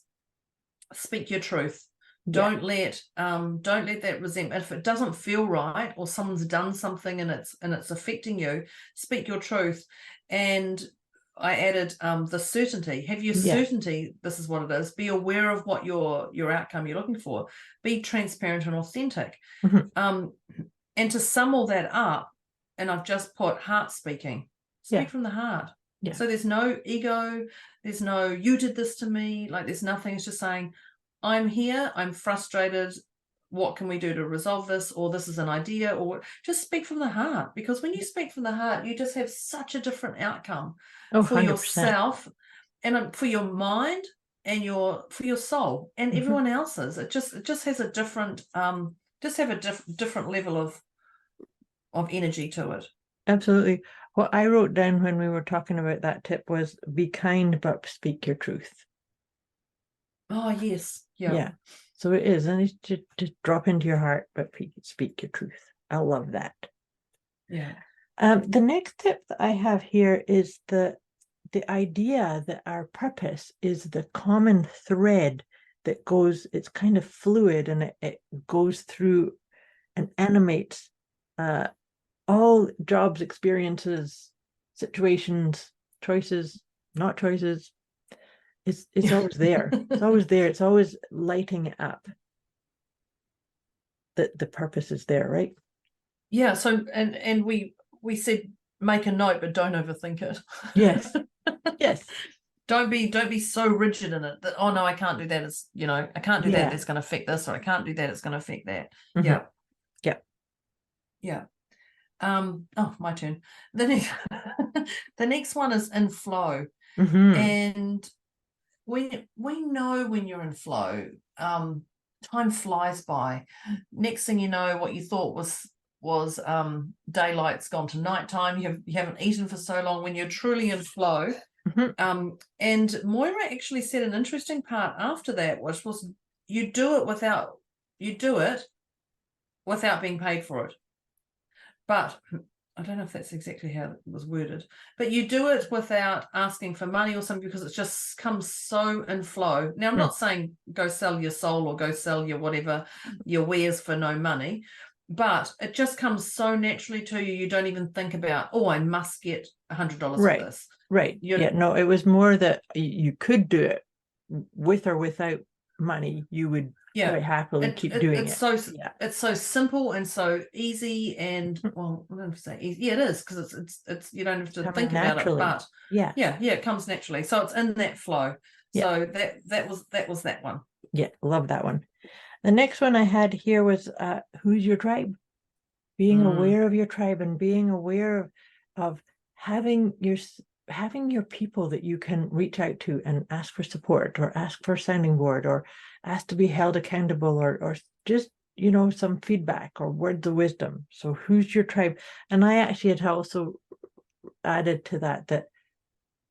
B: speak your truth. Don't let that resentment, if it doesn't feel right or someone's done something and it's affecting you, speak your truth. And I added the certainty. Have your certainty, this is what it is. Be aware of what your outcome you're looking for. Be transparent and authentic. And to sum all that up, and I've just put heart speaking. Speak from the heart.
A: Yeah.
B: So there's no ego, there's no you did this to me, like there's nothing. It's just saying, I'm here, I'm frustrated, what can we do to resolve this? Or this is an idea, or just speak from the heart. Because when you speak from the heart, you just have such a different outcome for
A: 100%.
B: yourself and for your mind and for your soul and everyone else's. It just has a different different level of energy to it.
A: Absolutely. What I wrote down when we were talking about that tip was be kind, but speak your truth.
B: Oh, yes.
A: Yeah. So it is. And it's just drop into your heart, but speak your truth. I love that.
B: Yeah.
A: The next tip that I have here is the idea that our purpose is the common thread that goes, it's kind of fluid and it goes through and animates all jobs, experiences, situations, choices, not choices. It's always there. It's always there. It's always lighting it up. That the purpose is there, right?
B: Yeah. So and we said make a note, but don't overthink it.
A: Yes. Yes.
B: Don't be so rigid in it that, oh no, I can't do that. It's, I can't do that. It's going to affect this, or I can't do that. It's going to affect that. Yeah.
A: Yeah.
B: Yeah. Oh, my turn. The next one is in flow. And we know when you're in flow, time flies by. Next thing you know, what you thought was daylight's gone to nighttime. You haven't eaten for so long. When you're truly in flow. And Moira actually said an interesting part after that, which was you do it without being paid for it. But I don't know if that's exactly how it was worded, but you do it without asking for money or something, because it just comes so in flow. Now, I'm not saying go sell your soul or go sell your whatever your wares for no money, but it just comes so naturally to you. You don't even think about, oh, I must get $100 for this.
A: Right. No, it was more that you could do it with or without money. You would quite happily keep doing it.
B: It's so simple and so easy, and well, I'm going to say easy. Yeah, it is, because it's you don't have to think naturally. About it, but it comes naturally. So it's in that flow. So that was that one.
A: Yeah, love that one. The next one I had here was who's your tribe? Being aware of your tribe and being aware of having your people that you can reach out to and ask for support, or ask for a sounding board, or ask to be held accountable, or just some feedback or words of wisdom. So who's your tribe? And I actually had also added to that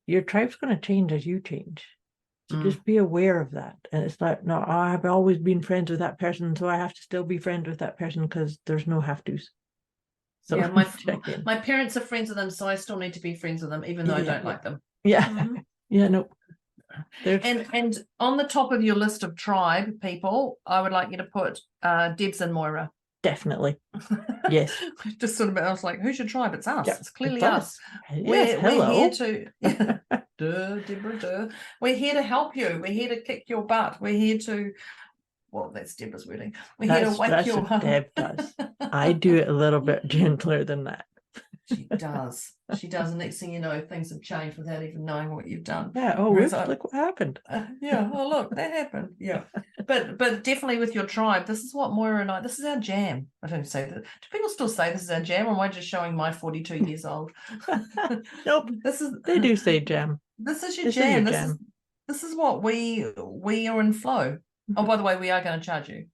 A: your tribe's going to change as you change. So just be aware of that. And it's like, no, I've always been friends with that person, so I have to still be friends with that person, because there's no have to's. So
B: my parents are friends with them, so I still need to be friends with them, even though I don't like them.
A: No.
B: And on the top of your list of tribe people, I would like you to put Debz and Moira.
A: Definitely. Yes.
B: Just sort of, I was like, who's your tribe? It's us. It's clearly us.
A: Yes,
B: we're here to Deborah. We're here to help you. We're here to kick your butt. We're here to, well, that's Deborah's wording. We're here to wake you up.
A: Deb does. I do it a little bit gentler than that.
B: She does. And next thing you know, things have changed without even knowing what you've done.
A: Yeah. Oh, look what happened.
B: Oh, look, that happened. Yeah. But definitely with your tribe, this is what Moira and I, this is our jam. I don't say that. Do people still say this is our jam, or am I just showing my 42 years old?
A: Nope. They do say jam.
B: This is your jam. This is what we are in flow. Oh, by the way, we are going to charge you.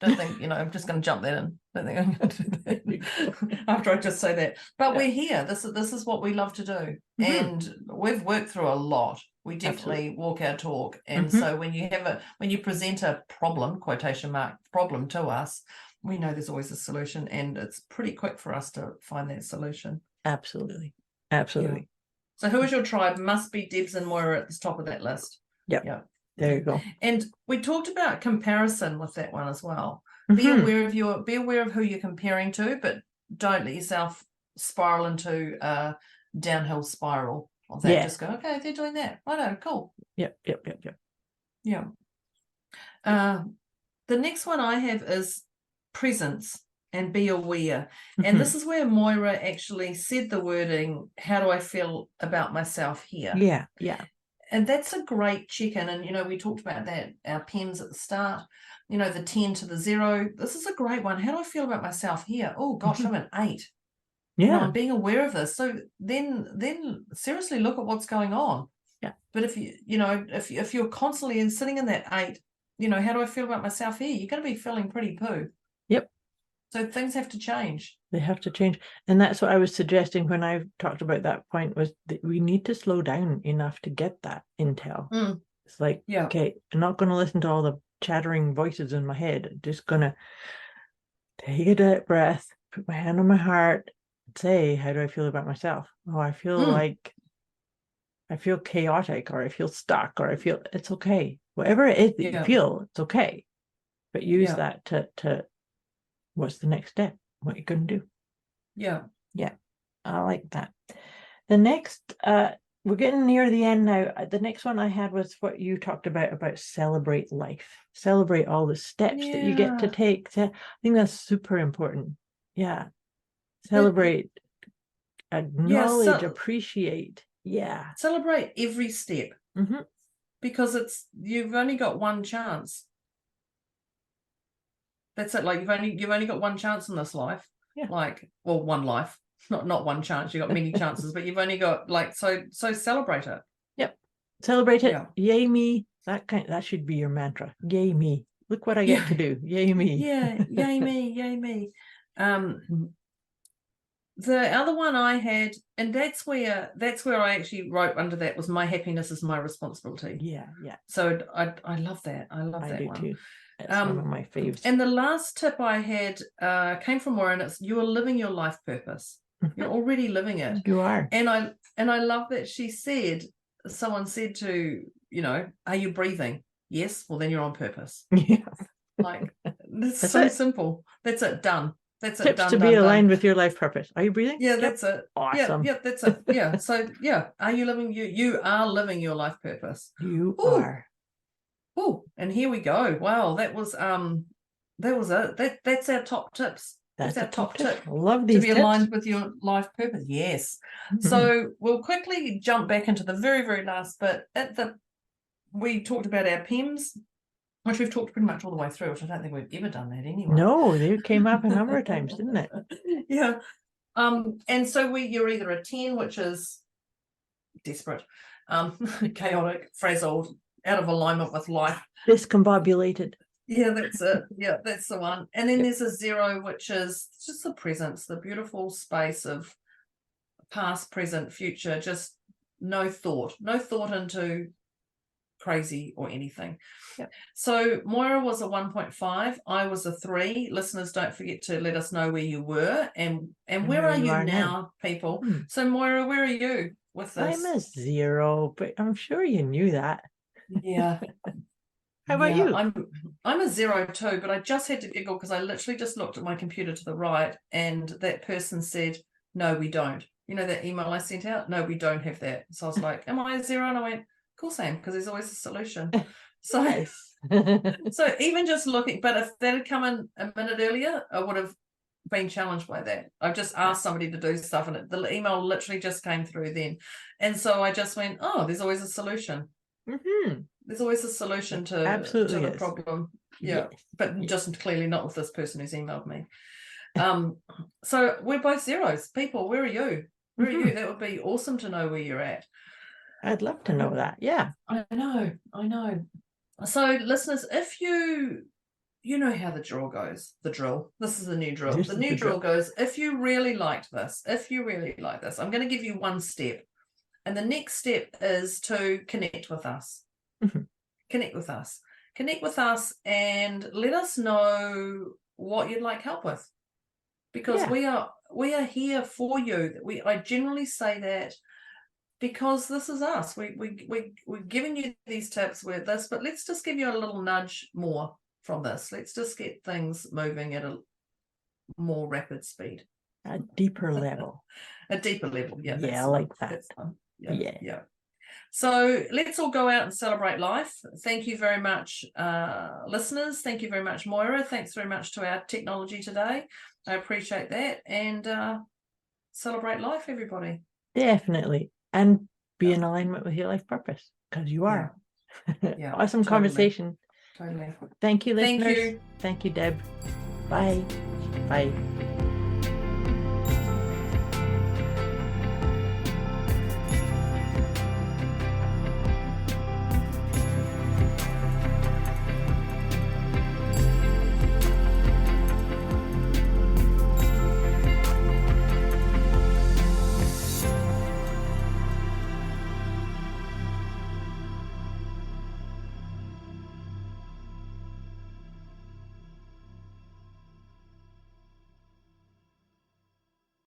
B: Don't think, I'm just going to jump that in. Don't think I'm going to do that after I just say that. But we're here. This is what we love to do. And we've worked through a lot. We definitely walk our talk. And so when you present a problem, quotation mark, problem to us, we know there's always a solution, and it's pretty quick for us to find that solution.
A: Absolutely. Absolutely.
B: So who is your tribe? Must be Debz and Moira at the top of that list.
A: Yep.
B: Yeah.
A: There you go.
B: And we talked about comparison with that one as well.
A: Mhm.
B: Be aware of who you're comparing to, but don't let yourself spiral into a downhill spiral of that.
A: Yeah.
B: Just go, okay, they're doing that. Righto, cool.
A: Yep.
B: Yeah. The next one I have is presence and be aware. And this is where Moira actually said the wording, how do I feel about myself here?
A: Yeah.
B: And that's a great check-in. And, we talked about that, our PEMS at the start, the 10 to the 0. This is a great one. How do I feel about myself here? Oh, gosh, I'm an 8.
A: Yeah.
B: I'm being aware of this. So then seriously look at what's going on.
A: Yeah.
B: But if if you're constantly sitting in that 8, how do I feel about myself here? You're going to be feeling pretty poo.
A: Yep.
B: So things have to change.
A: They have to change. And that's what I was suggesting when I talked about that point, was that we need to slow down enough to get that intel. It's like, okay, I'm not going to listen to all the chattering voices in my head. I'm just going to take a deep breath, put my hand on my heart, and say, how do I feel about myself? Oh, I feel like I feel chaotic, or I feel stuck, or I feel it's okay. Whatever it is that you feel, it's okay. But use that to what's the next step? What you're going to do. Yeah. I like that. The next, we're getting near the end now. The next one I had was what you talked about celebrate life. Celebrate all the steps that you get to take. I think that's super important. Yeah. Celebrate, acknowledge, appreciate. Yeah.
B: Celebrate every step. Because you've only got one chance. That's it. Like you've only got one chance in this life. Yeah. Like, well, one life. Not one chance. You've got many chances, but you've only got so celebrate it. Yep.
A: Celebrate it. Yeah. Yay me. That should be your mantra. Yay me. Look what I get to do. Yay me.
B: Yeah. Yay me. Yay me. The other one I had, and that's where I actually wrote under that, was my happiness is my responsibility.
A: Yeah.
B: So I love that. I do one.
A: Too. It's one of my faves.
B: And the last tip I had came from Moira, and it's you are living your life purpose. You're already living it.
A: You are.
B: And I love that someone said to, are you breathing? Yes. Well, then you're on purpose. Yeah. Like, that's so simple. That's it. Done. That's
A: Tips to be aligned with your life purpose. Are you breathing?
B: Yeah, that's it.
A: Awesome.
B: Yeah, that's it. Yeah. So are you living you are living your life purpose.
A: You are.
B: Oh, and here we go. Wow, that was it. That's our top tips. That's our top tip.
A: I love these
B: to be
A: tips.
B: Aligned with your life purpose. Yes. So we'll quickly jump back into the very, very last bit. We talked about our PEMS, which we've talked pretty much all the way through, which I don't think we've ever done that anyway.
A: No, they came up a number of times, didn't it?
B: Yeah. And so you're either a 10, which is desperate, chaotic, frazzled, out of alignment with life.
A: Discombobulated.
B: Yeah, that's it. Yeah, that's the one. And then there's a 0, which is just the presence, the beautiful space of past, present, future, just no thought into crazy or anything. Yep. So Moira was a 1.5. I was a 3. Listeners, don't forget to let us know where you were and where are you now, people. So Moira, where are you with this?
A: I'm a 0, but I'm sure you knew that.
B: Yeah.
A: How about you?
B: I'm a 0 too, but I just had to giggle because I literally just looked at my computer to the right and that person said, no, we don't. That email I sent out? No, we don't have that. So I was like, am I a 0? And I went, of course I am, because there's always a solution. So, so even just looking, but if that had come in a minute earlier, I would have been challenged by that. I've just asked somebody to do stuff and the email literally just came through then. And so I just went, oh, there's always a solution. There's always a solution to the problem. Yeah. But just clearly not with this person who's emailed me. So we're both 0s. People, where are you? Where are you? That would be awesome to know where you're at.
A: I'd love to know that. Yeah.
B: I know. So listeners, if you know how the drill goes, this is the new drill. The new drill goes, if you really liked this, I'm going to give you one step. And the next step is to connect with us. Connect with us and let us know what you'd like help with. because
A: Yeah.
B: we are here for you. I generally say that because this is us. We're giving you these tips with this, but let's just give you a little nudge more from this. Let's just get things moving at a more rapid speed.
A: A deeper level.
B: A deeper level. Yeah.
A: Yeah, I like that.
B: Yeah. So let's all go out and celebrate life. Thank you very much, listeners. Thank you very much, Moira. Thanks very much to our technology today. I appreciate that. And celebrate life, everybody.
A: Definitely. And be in alignment with your life purpose, because you are.
B: Yeah.
A: Awesome conversation.
B: Totally.
A: Thank you, listeners.
B: Thank you.
A: Thank you, Deb. Bye. Bye.